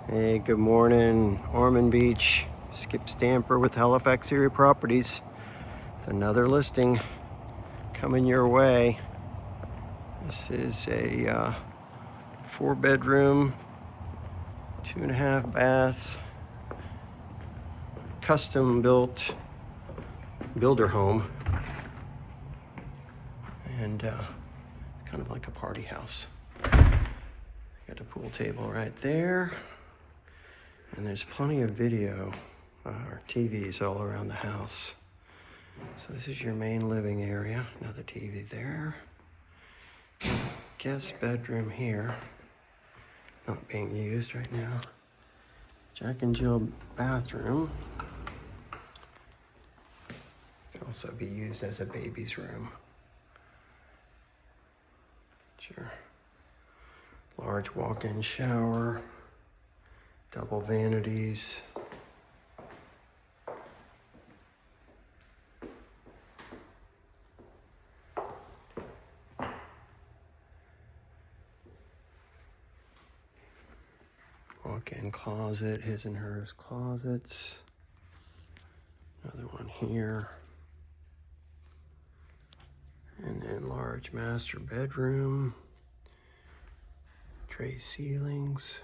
Hey, good morning, Ormond Beach. Skip Stamper with Halifax Area Properties. With another listing coming your way. This is a 4-bedroom, 2.5 bath, custom built builder home. And kind of like a party house. Got a pool table right there. And there's plenty of video or TVs all around the house. So this is your main living area. Another TV there. Guest bedroom here. Not being used right now. Jack and Jill bathroom. Could also be used as a baby's room. Sure. Large walk-in shower. Double vanities. Walk-in closet, his and hers closets. Another one here. And then large master bedroom. Tray ceilings.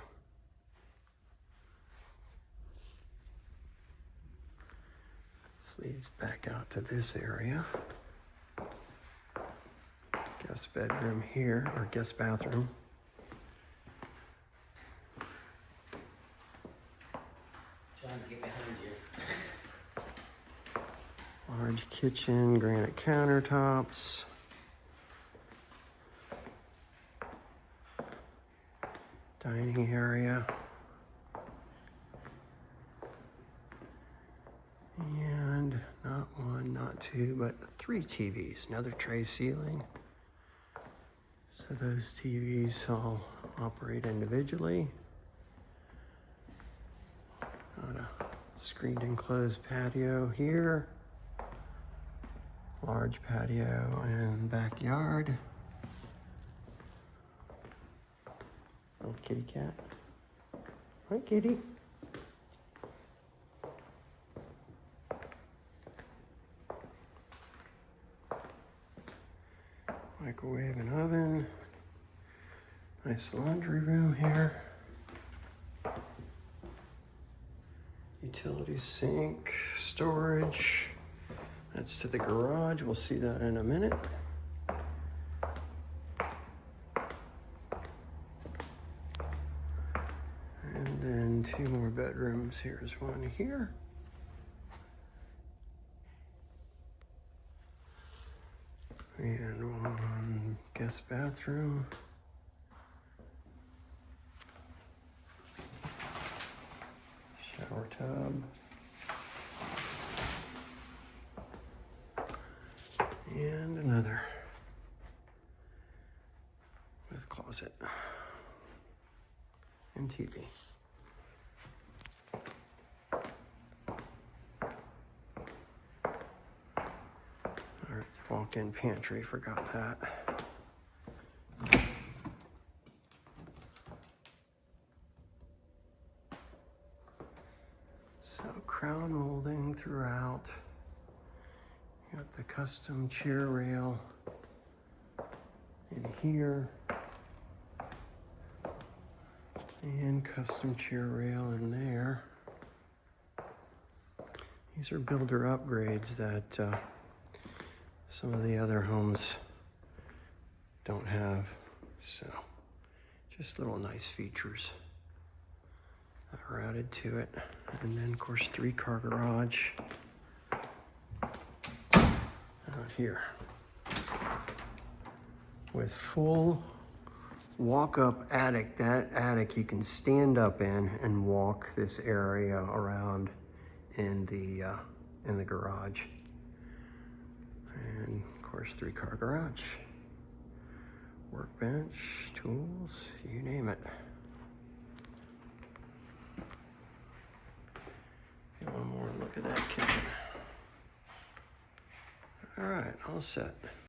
This leads back out to this area. Guest bedroom here, or guest bathroom. John, get behind you. Large kitchen, granite countertops. Dining area. And not one, not two, but 3 TVs. Another tray ceiling. So those TVs all operate individually. Got a screened enclosed patio here. Large patio and backyard. Little kitty cat. Hi, kitty. Microwave and oven. Nice laundry room here. Utility sink, storage. That's to the garage. We'll see that in a minute. And then 2 more bedrooms. Here's one here. And one guest bathroom. Shower tub. And another with closet and TV. All right, walk-in pantry, forgot that. So crown molding throughout. You got the custom chair rail in here. And custom chair rail in there. These are builder upgrades that some of the other homes don't have. So just little nice features that are added to it. And then of course 3-car garage out here with full walk-up attic. That attic you can stand up in and walk this area around in the garage. And of course 3-car garage. Workbench, tools, you name it. Get one more look at that kitchen. All right, all set.